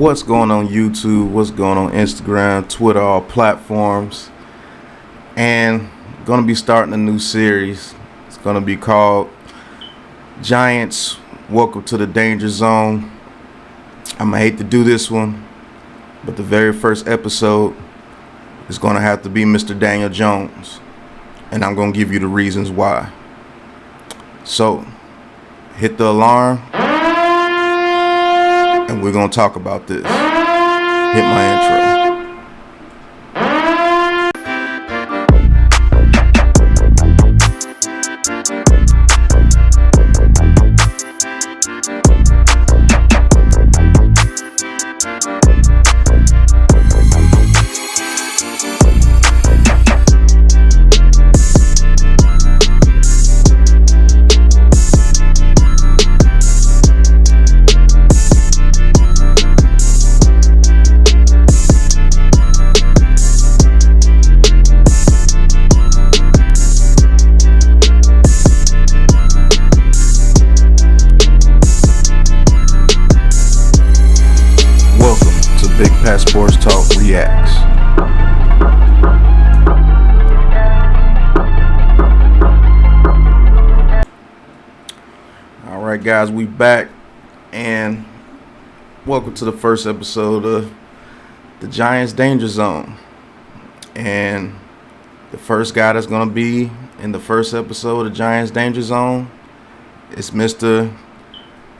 What's going on YouTube? What's going on Instagram, Twitter, all platforms? And gonna be starting a new series. It's gonna be called Giants Welcome to the Danger Zone. I'ma hate to do this one, but the very first episode is gonna have to be Mr. Daniel Jones, and I'm gonna give you the reasons why. So hit the alarm and we're gonna talk about this. Hit my intro. BigPatssportsTalk reacts. All right, guys, we back, and welcome to the first episode of the Giants Danger Zone. And the first guy that's gonna be in the first episode of Giants Danger Zone is Mr.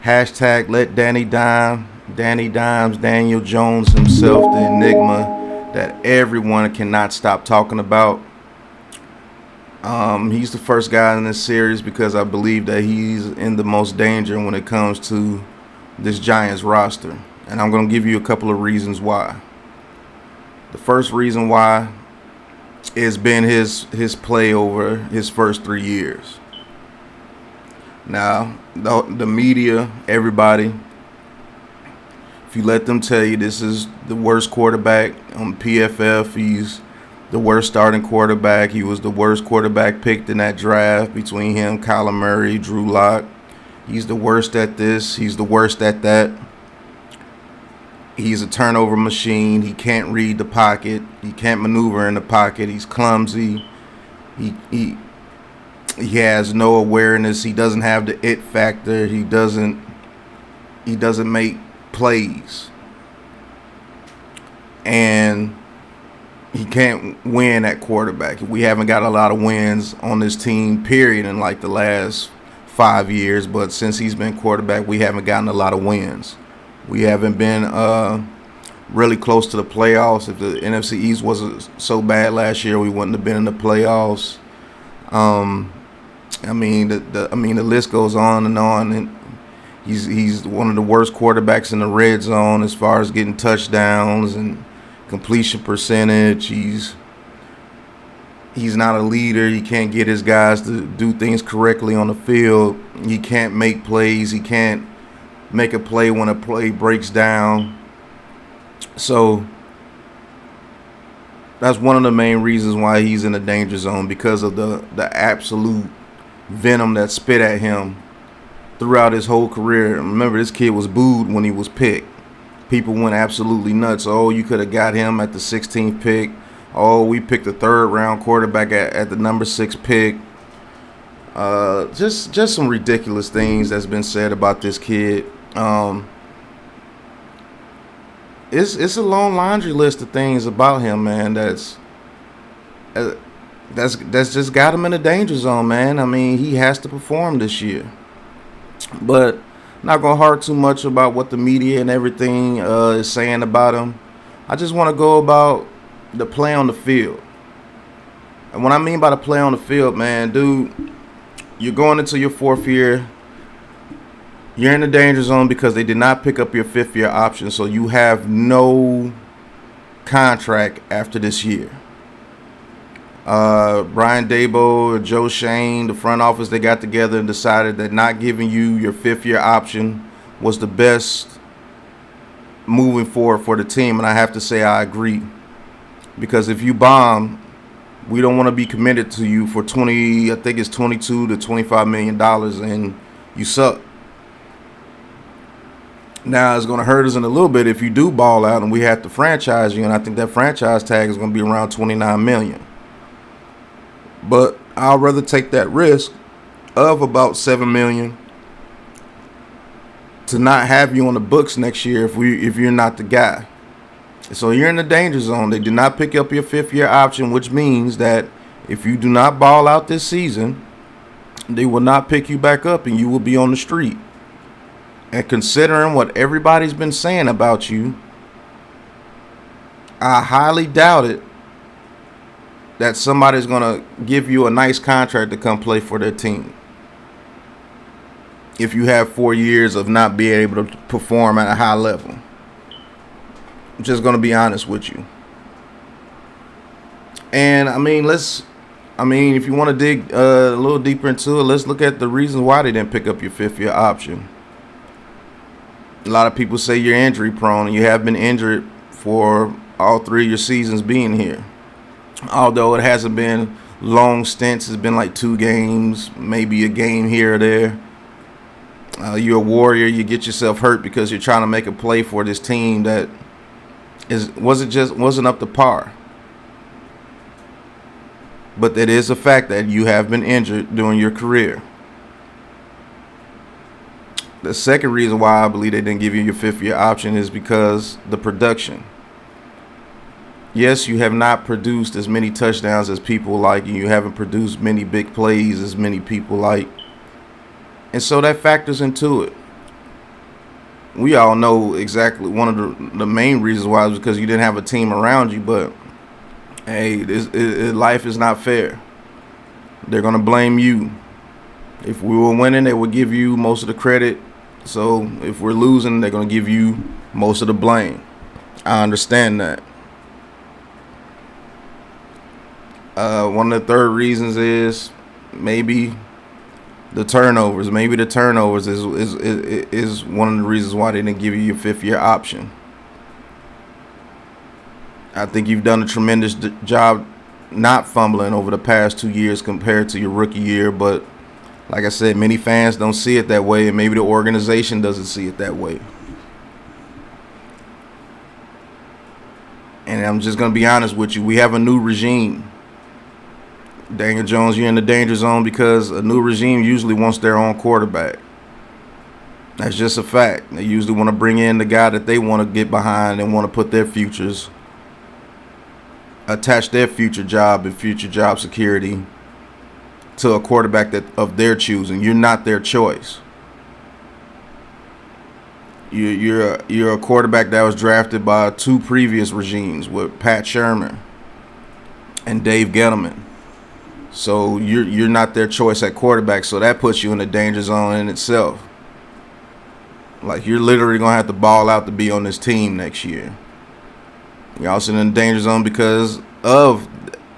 Let Danny Dimes, Daniel Jones himself, the enigma that everyone cannot stop talking about. He's the first guy in this series because I believe that he's in the most danger when it comes to this Giants roster. And I'm going to give you a couple of reasons why. The first reason why has been his play over his first 3 years. Now, the media, everybody, if you let them tell you this is the worst quarterback on PFF, he's the worst starting quarterback. He was the worst quarterback picked in that draft between him, Kyler Murray, Drew Lock. He's the worst at this. He's the worst at that. He's a turnover machine. He can't read the pocket. He can't maneuver in the pocket. He's clumsy. He has no awareness. He doesn't have the it factor. He doesn't make plays, and he can't win at quarterback. We haven't got a lot of wins on this team, period, in like the last 5 years, but since he's been quarterback, we haven't gotten a lot of wins. We haven't been really close to the playoffs. If the NFC East wasn't so bad last year, we wouldn't have been in the playoffs. The list goes on, and He's one of the worst quarterbacks in the red zone as far as getting touchdowns and completion percentage. He's not a leader. He can't get his guys to do things correctly on the field. He can't make plays. He can't make a play when a play breaks down. So that's one of the main reasons why he's in the danger zone, because of the absolute venom that spit at him throughout his whole career. Remember, this kid was booed when he was picked. People went absolutely nuts. Oh, you could have got him at the 16th pick. Oh, we picked a third-round quarterback at the number 6 pick. Just some ridiculous things that's been said about this kid. It's a long laundry list of things about him, man. That's just got him in the danger zone, man. I mean, he has to perform this year. But not gonna harp too much about what the media and everything is saying about him. I just want to go about the play on the field. And what I mean by the play on the field, man, dude, you're going into your 4th year. You're in the danger zone because they did not pick up your 5th-year option, so you have no contract after this year. Brian Daboll, Joe Shane, the front office, they got together and decided that not giving you your 5th-year option was the best moving forward for the team. And I have to say I agree, because if you bomb, we don't want to be committed to you for $22 to $25 million and you suck. Now it's going to hurt us in a little bit if you do ball out and we have to franchise you, and I think that franchise tag is going to be around $29 million. But I'd rather take that risk of about $7 million to not have you on the books next year if you're not the guy. So you're in the danger zone. They did not pick up your 5th-year option, which means that if you do not ball out this season, they will not pick you back up and you will be on the street. And considering what everybody's been saying about you, I highly doubt it that somebody's going to give you a nice contract to come play for their team if you have 4 years of not being able to perform at a high level. I'm just going to be honest with you. And I mean, if you want to dig a little deeper into it, let's look at the reasons why they didn't pick up your 5th-year option. A lot of people say you're injury prone, and you have been injured for all 3 of your seasons being here. Although it hasn't been long stints, it's been like 2 games, maybe a game here or there. You're a warrior. You get yourself hurt because you're trying to make a play for this team that wasn't up to par. But that is a fact that you have been injured during your career. The second reason why I believe they didn't give you your 5th-year option is because the production. Yes, you have not produced as many touchdowns as people like, and you haven't produced many big plays as many people like. And so that factors into it. We all know exactly one of the main reasons why is because you didn't have a team around you, but hey, life is not fair. They're going to blame you. If we were winning, they would give you most of the credit. So if we're losing, they're going to give you most of the blame. I understand that. One of the third reasons is maybe the turnovers. Maybe the turnovers is one of the reasons why they didn't give you your 5th-year option. I think you've done a tremendous job not fumbling over the past 2 years compared to your rookie year, but like I said, many fans don't see it that way, and maybe the organization doesn't see it that way. And I'm just going to be honest with you. We have a new regime. Daniel Jones, you're in the danger zone because a new regime usually wants their own quarterback. That's just a fact. They usually want to bring in the guy that they want to get behind and want to put their futures, attach their future job and future job security to a quarterback that of their choosing. You're not their choice. You're a quarterback that was drafted by 2 previous regimes with Pat Shermer and Dave Gettleman. So you're not their choice at quarterback. So that puts you in the danger zone in itself. Like, you're literally gonna have to ball out to be on this team next year. You're also in the danger zone because of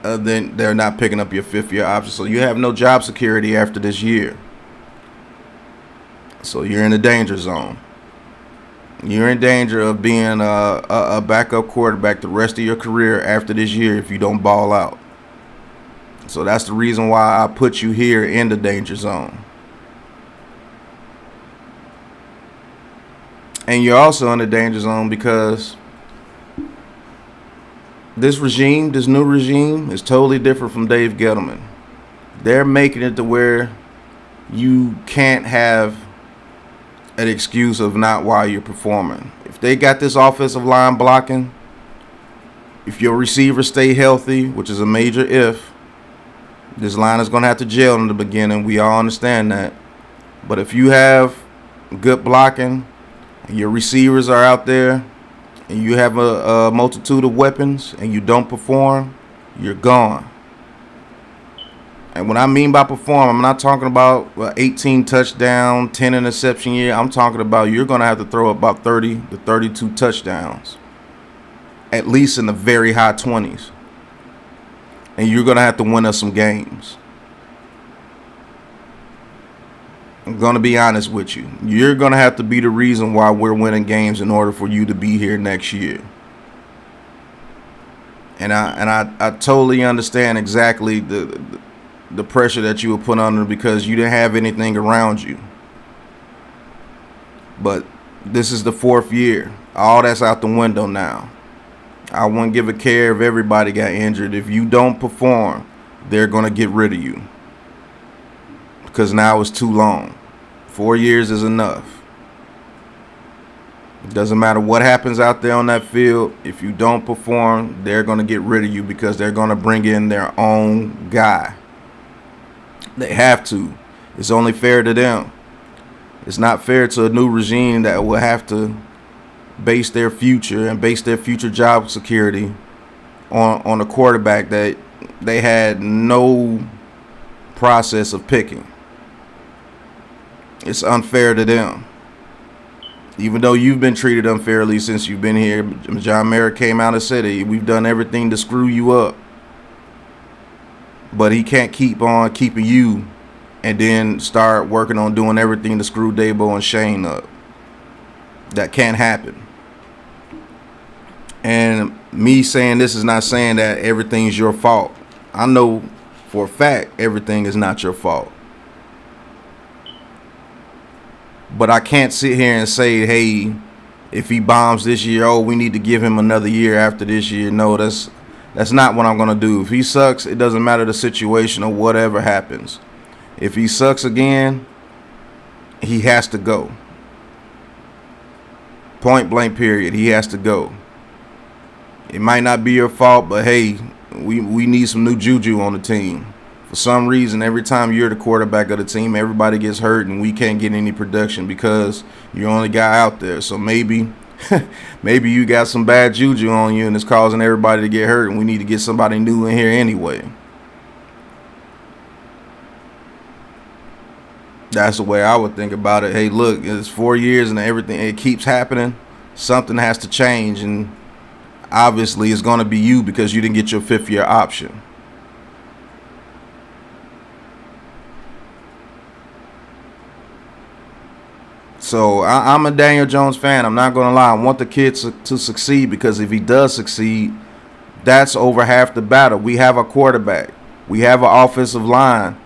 then they're not picking up your 5th-year option. So you have no job security after this year. So you're in the danger zone. You're in danger of being a backup quarterback the rest of your career after this year if you don't ball out. So that's the reason why I put you here in the danger zone. And you're also in the danger zone because this new regime is totally different from Dave Gettleman. They're making it to where you can't have an excuse of not why you're performing. If they got this offensive line blocking, if your receivers stay healthy, which is a major if, this line is going to have to gel in the beginning. We all understand that. But if you have good blocking, and your receivers are out there, and you have a multitude of weapons, and you don't perform, you're gone. And what I mean by perform, I'm not talking about 18 touchdown, 10 interception year. I'm talking about you're going to have to throw about 30 to 32 touchdowns, at least in the very high 20s. And you're going to have to win us some games. I'm going to be honest with you. You're going to have to be the reason why we're winning games in order for you to be here next year. And I totally understand exactly the pressure that you were put under because you didn't have anything around you. But This is the 4th year. All that's out the window now. I wouldn't give a care if everybody got injured. If you don't perform, they're going to get rid of you. Because now it's too long. 4 years is enough. It doesn't matter what happens out there on that field. If you don't perform, they're going to get rid of you because they're going to bring in their own guy. They have to. It's only fair to them. It's not fair to a new regime that will have to base their future and base their future job security on a quarterback that they had no process of picking. It's unfair to them. Even though you've been treated unfairly since you've been here, John Merrick came out and said it. We've done everything to screw you up. But he can't keep on keeping you and then start working on doing everything to screw Dabo and Shane up. That can't happen. And me saying this is not saying that everything's your fault. I know for a fact everything is not your fault. But I can't sit here and say, hey, if he bombs this year, oh, we need to give him another year after this year. No, that's not what I'm going to do. If he sucks, it doesn't matter the situation or whatever happens. If he sucks again, he has to go. Point blank period. He has to go. It might not be your fault, but hey, we need some new juju on the team. For some reason, every time you're the quarterback of the team, everybody gets hurt and we can't get any production because you're the only guy out there. So maybe you got some bad juju on you and it's causing everybody to get hurt and we need to get somebody new in here anyway. That's the way I would think about it. Hey, look, it's 4 years and everything, it keeps happening. Something has to change, and obviously it's going to be you because you didn't get your 5th year option. So I'm a Daniel Jones fan. I'm not going to lie. I want the kid to succeed because if he does succeed, that's over half the battle. We have a quarterback. We have an offensive line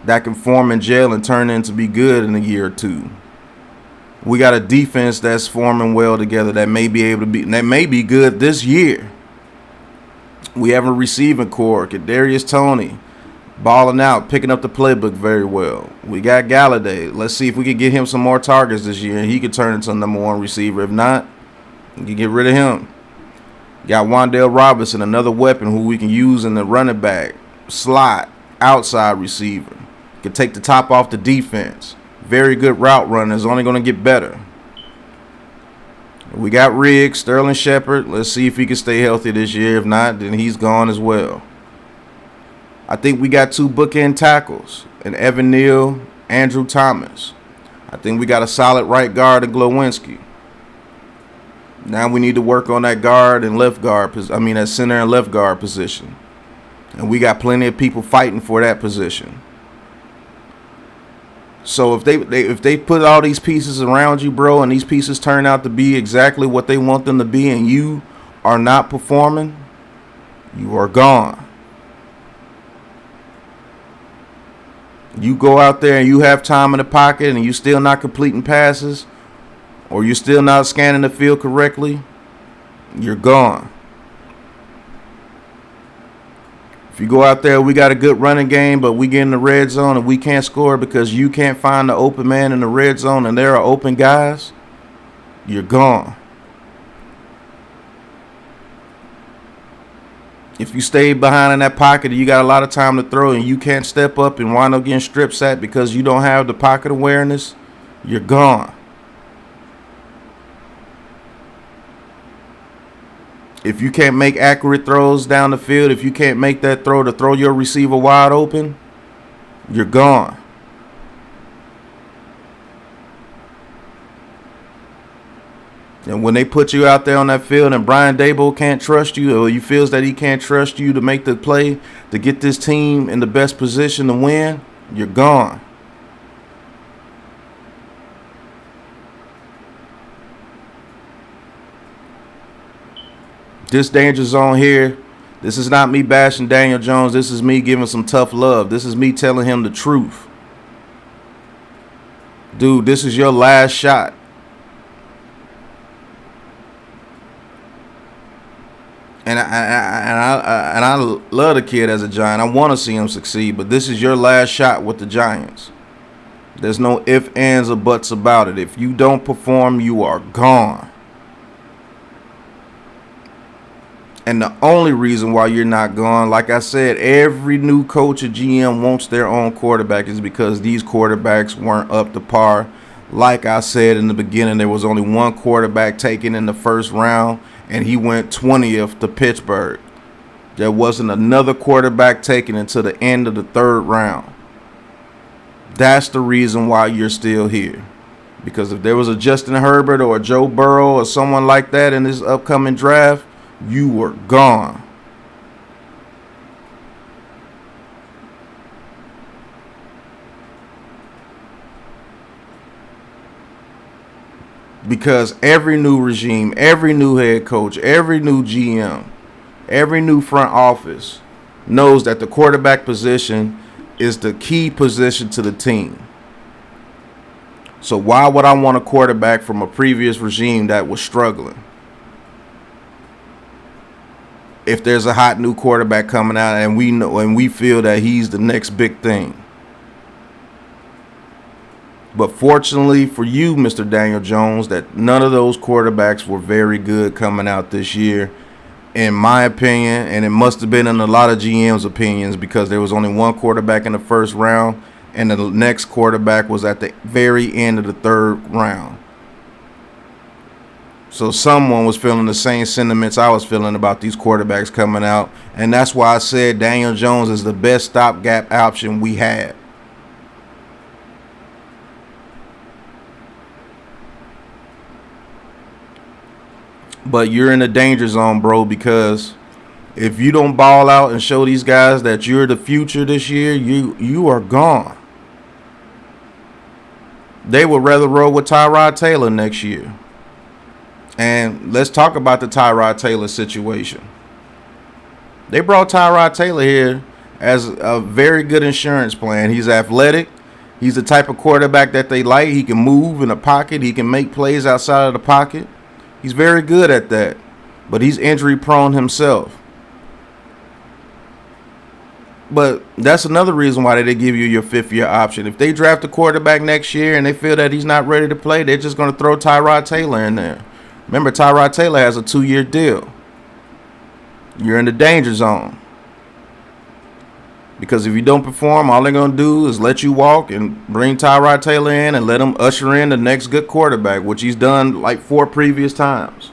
that can form and gel and turn into be good in a year or two. We got a defense that's forming well together that may be good this year. We have a receiving core, Kadarius Toney, balling out, picking up the playbook very well. We got Galladay. Let's see if we can get him some more targets this year and he could turn into a number 1 receiver. If not, we can get rid of him. Got Wan'Dale Robinson, another weapon who we can use in the running back, slot, outside receiver. Can take the top off the defense. Very good route runner. Is only going to get better. We got Riggs, Sterling Shepard. Let's see if he can stay healthy this year. If not, then he's gone as well. I think we got 2 bookend tackles, and Evan Neal, Andrew Thomas. I think we got a solid right guard in Glowinski. Now we need to work on that guard and left guard. That center and left guard position. And we got plenty of people fighting for that position. So if they put all these pieces around you, bro, and these pieces turn out to be exactly what they want them to be, and you are not performing, you are gone. You go out there and you have time in the pocket and you still not completing passes, or you're still not scanning the field correctly, you're gone. If you go out there, we got a good running game, but we get in the red zone and we can't score because you can't find the open man in the red zone and there are open guys, you're gone. If you stay behind in that pocket and you got a lot of time to throw and you can't step up and wind up getting strip sacked because you don't have the pocket awareness, you're gone. If you can't make accurate throws down the field, if you can't make that throw to throw your receiver wide open, you're gone. And when they put you out there on that field and Brian Daboll can't trust you, or he feels that he can't trust you to make the play to get this team in the best position to win, you're gone. This danger zone here, this is not me bashing Daniel Jones. This is me giving some tough love. This is me telling him the truth. Dude, this is your last shot. And I love the kid as a Giant. I want to see him succeed, but this is your last shot with the Giants. There's no ifs, ands, or buts about it. If you don't perform, you are gone. And the only reason why you're not gone, like I said, every new coach or GM wants their own quarterback is because these quarterbacks weren't up to par. Like I said in the beginning, there was only one quarterback taken in the first round, and he went 20th to Pittsburgh. There wasn't another quarterback taken until the end of the third round. That's the reason why you're still here. Because if there was a Justin Herbert or a Joe Burrow or someone like that in this upcoming draft, you were gone. Because every new regime, every new head coach, every new GM, every new front office knows that the quarterback position is the key position to the team. So why would I want a quarterback from a previous regime that was struggling? If there's a hot new quarterback coming out and we know and we feel that he's the next big thing. But fortunately for you, Mr. Daniel Jones, that none of those quarterbacks were very good coming out this year, in my opinion, and it must have been in a lot of GM's opinions, because there was only one quarterback in the first round and the next quarterback was at the very end of the third round. So someone was feeling the same sentiments I was feeling about these quarterbacks coming out. And that's why I said Daniel Jones is the best stopgap option we had. But you're in the danger zone, bro, because if you don't ball out and show these guys that you're the future this year, you are gone. They would rather roll with Tyrod Taylor next year. And let's talk about the Tyrod Taylor situation. They brought Tyrod Taylor here as a very good insurance plan. He's athletic. He's the type of quarterback that they like. He can move in the pocket. He can make plays outside of the pocket. He's very good at that. But he's injury prone himself. But that's another reason why they give you your fifth-year option. If they draft a quarterback next year and they feel that he's not ready to play, they're just going to throw Tyrod Taylor in there. Remember, Tyrod Taylor has a 2-year deal. You're in the danger zone. Because if you don't perform, all they're going to do is let you walk and bring Tyrod Taylor in and let him usher in the next good quarterback, which he's done like 4 previous times.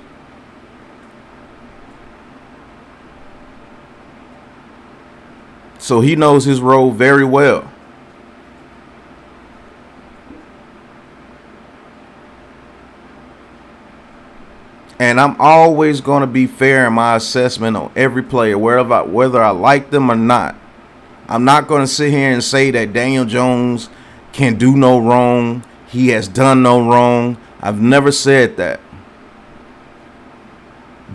So he knows his role very well. And I'm always going to be fair in my assessment on every player, whether I like them or not. I'm not going to sit here and say that Daniel Jones can do no wrong. He has done no wrong. I've never said that.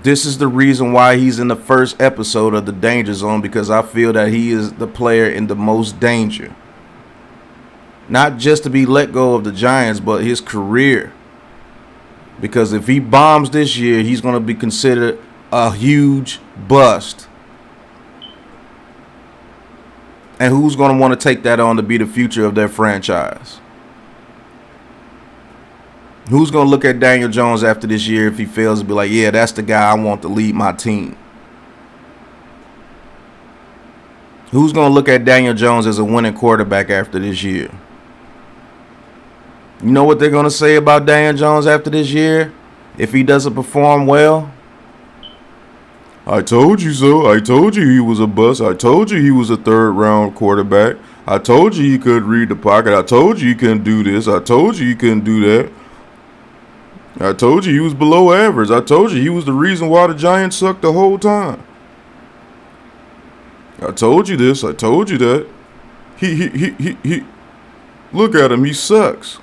This is the reason why he's in the first episode of the Danger Zone, because I feel that he is the player in the most danger. Not just to be let go of the Giants, but his career. Because if he bombs this year, he's going to be considered a huge bust. And who's going to want to take that on to be the future of their franchise? Who's going to look at Daniel Jones after this year if he fails and be like, yeah, that's the guy I want to lead my team? Who's going to look at Daniel Jones as a winning quarterback after this year? You know what they're going to say about Daniel Jones after this year if he doesn't perform well? I told you so. I told you he was a bust. I told you he was a third-round quarterback. I told you he could read the pocket. I told you he couldn't do this. I told you he couldn't do that. I told you he was below average. I told you he was the reason why the Giants sucked the whole time. I told you this. I told you that. He. Look at him. He sucks.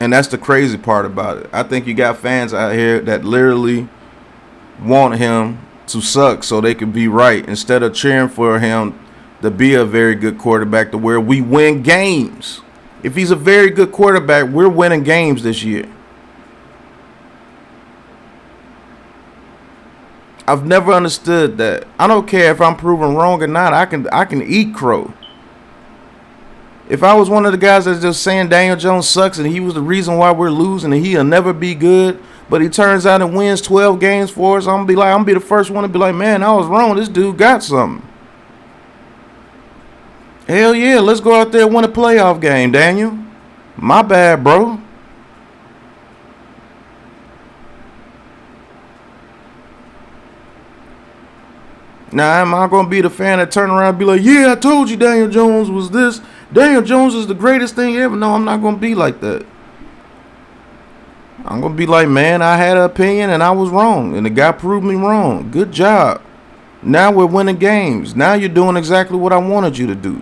And that's the crazy part about it. I think you got fans out here that literally want him to suck so they can be right, instead of cheering for him to be a very good quarterback to where we win games. If he's a very good quarterback, we're winning games this year. I've never understood that. I don't care if I'm proven wrong or not. I can eat crow. If I was one of the guys that's just saying Daniel Jones sucks and he was the reason why we're losing and he'll never be good, but he turns out and wins 12 games for us, I'm gonna be the first one to be like, man, I was wrong. This dude got something. Hell yeah, let's go out there and win a playoff game, Daniel. My bad, bro. Now, am I going to be the fan that turn around and be like, yeah, I told you Daniel Jones was this. Daniel Jones is the greatest thing ever. No, I'm not going to be like that. I'm going to be like, man, I had an opinion and I was wrong. And the guy proved me wrong. Good job. Now we're winning games. Now you're doing exactly what I wanted you to do.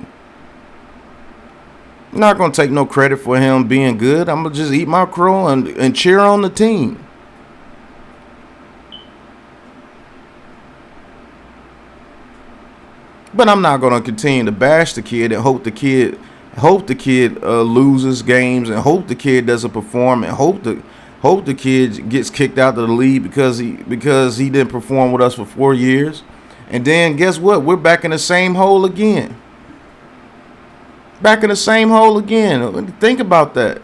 I'm not going to take no credit for him being good. I'm going to just eat my crow and cheer on the team. But I'm not going to continue to bash the kid and hope the kid loses games and hope the kid doesn't perform and hope the kid gets kicked out of the league because he didn't perform with us for 4 years. And then guess what? We're back in the same hole again. Back in the same hole again. Think about that.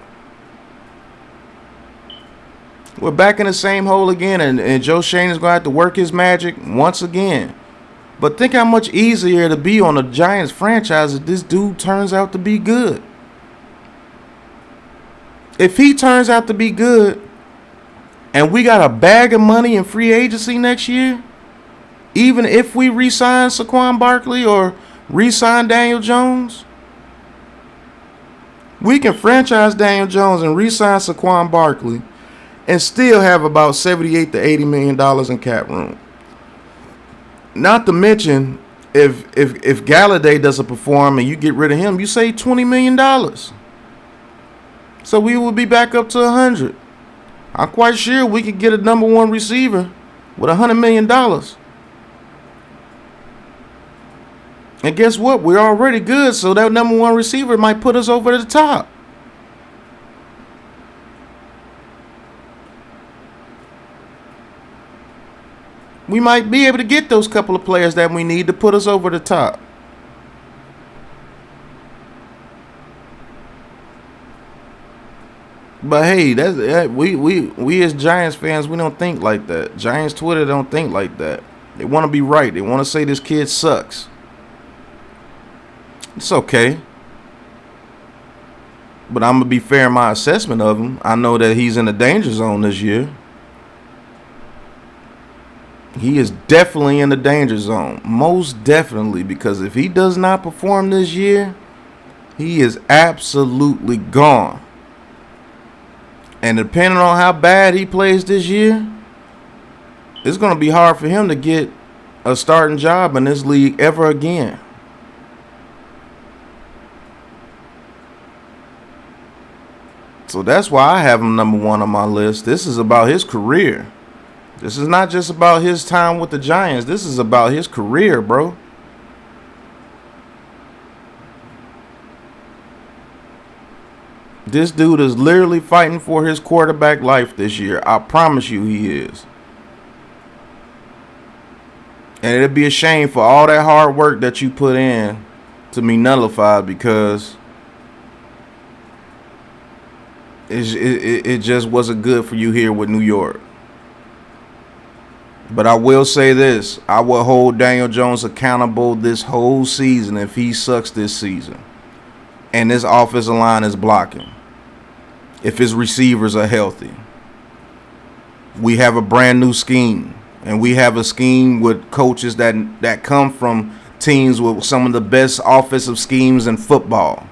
We're back in the same hole again, and Joe Shane is going to have to work his magic once again. But think how much easier it'll be on the Giants franchise if this dude turns out to be good. If he turns out to be good, and we got a bag of money in free agency next year, even if we re-sign Saquon Barkley or re-sign Daniel Jones, we can franchise Daniel Jones and re-sign Saquon Barkley and still have about $78 to $80 million in cap room. Not to mention, if Galladay doesn't perform and you get rid of him, you save $20 million. So we will be back up to 100. I'm quite sure we could get a number one receiver with $100 million. And guess what? We're already good, so that number one receiver might put us over the top. We might be able to get those couple of players that we need to put us over the top. But hey, we as Giants fans, we don't think like that. Giants Twitter don't think like that. They want to be right. They want to say this kid sucks. It's okay. But I'm going to be fair in my assessment of him. I know that he's in the danger zone this year. He is definitely in the danger zone. Most definitely. Because if he does not perform this year, he is absolutely gone. And depending on how bad he plays this year, it's going to be hard for him to get a starting job in this league ever again. So that's why I have him number one on my list. This is about his career. This is not just about his time with the Giants. This is about his career, bro. This dude is literally fighting for his quarterback life this year. I promise you he is. And it'd be a shame for all that hard work that you put in to be nullified because it just wasn't good for you here with New York. But I will say this. I will hold Daniel Jones accountable this whole season if he sucks this season. And this offensive line is blocking. If his receivers are healthy. We have a brand new scheme. And we have a scheme with coaches that come from teams with some of the best offensive schemes in football.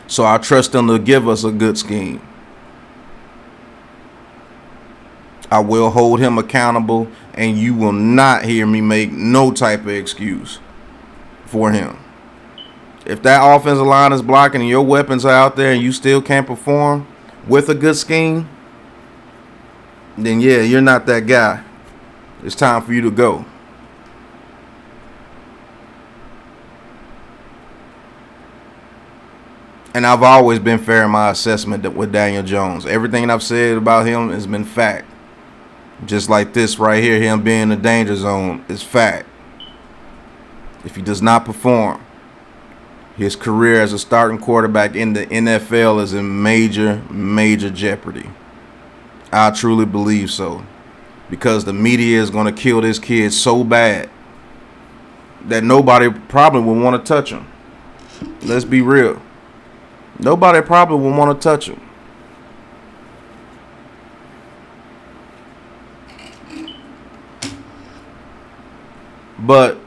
So I trust them to give us a good scheme. I will hold him accountable, and you will not hear me make no type of excuse for him. If that offensive line is blocking and your weapons are out there and you still can't perform with a good scheme, then yeah, you're not that guy. It's time for you to go. And I've always been fair in my assessment with Daniel Jones. Everything I've said about him has been fact. Just like this right here, him being in the danger zone is fact. If he does not perform, his career as a starting quarterback in the NFL is in major jeopardy. I truly believe so. Because the media is going to kill this kid so bad that nobody probably will want to touch him. Let's be real. Nobody probably will want to touch him. But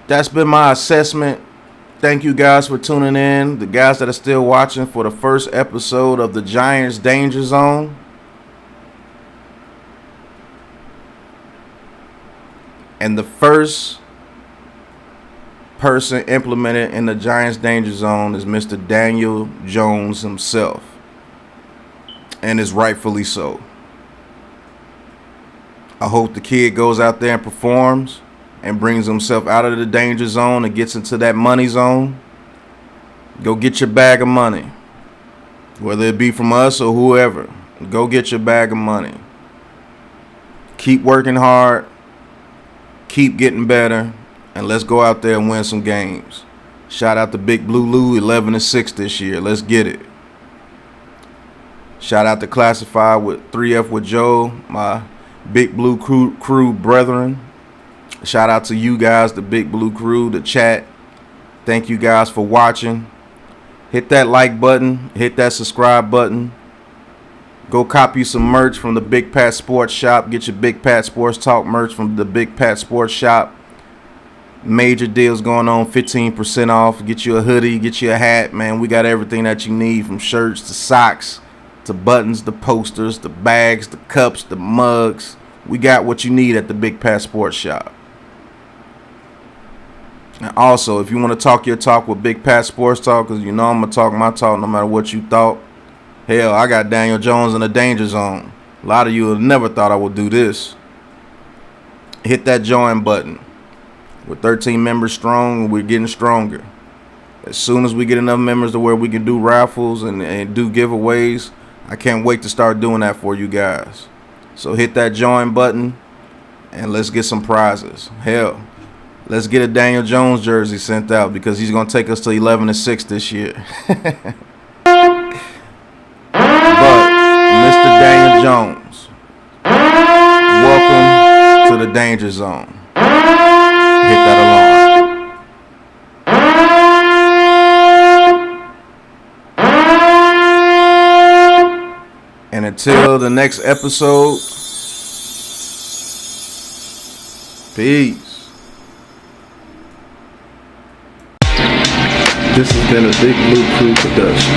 that's been my assessment. Thank you guys for tuning in. The guys that are still watching for the first episode of the Giants Danger Zone. And the first person implemented in the Giants Danger Zone is Mr. Daniel Jones himself. And is rightfully so. I hope the kid goes out there and performs and brings himself out of the danger zone and gets into that money zone. Go get your bag of money. Whether it be from us or whoever. Go get your bag of money. Keep working hard. Keep getting better. And let's go out there and win some games. Shout out to Big Blue Lou, 11-6 this year. Let's get it. Shout out to Classified with 3F with Joe, my Big Blue crew brethren. Shout out to you guys, the Big Blue crew, the chat. Thank you guys for watching. Hit that like button. Hit that subscribe button. Go copy some merch from the Big Pat Sports Shop. Get your Big Pat Sports Talk merch from the Big Pat Sports Shop. Major deals going on, 15% off. Get you a hoodie, get you a hat, man. We got everything that you need, from shirts to socks to buttons, the posters, the bags, the cups, the mugs. We got what you need at the Big Pat Sports Shop. And also, if you want to talk your talk with Big Pat Sports Talk, because you know I'm going to talk my talk no matter what you thought. Hell, I got Daniel Jones in the danger zone. A lot of you have never thought I would do this. Hit that join button. We're 13 members strong, and we're getting stronger. As soon as we get enough members to where we can do raffles and do giveaways, I can't wait to start doing that for you guys. So hit that join button, and let's get some prizes. Hell, let's get a Daniel Jones jersey sent out, because he's going to take us to 11-6 this year. But Mr. Daniel Jones, welcome to the Danger Zone. Hit that alarm. And until the next episode, peace. This has been a Big Blue Crew production.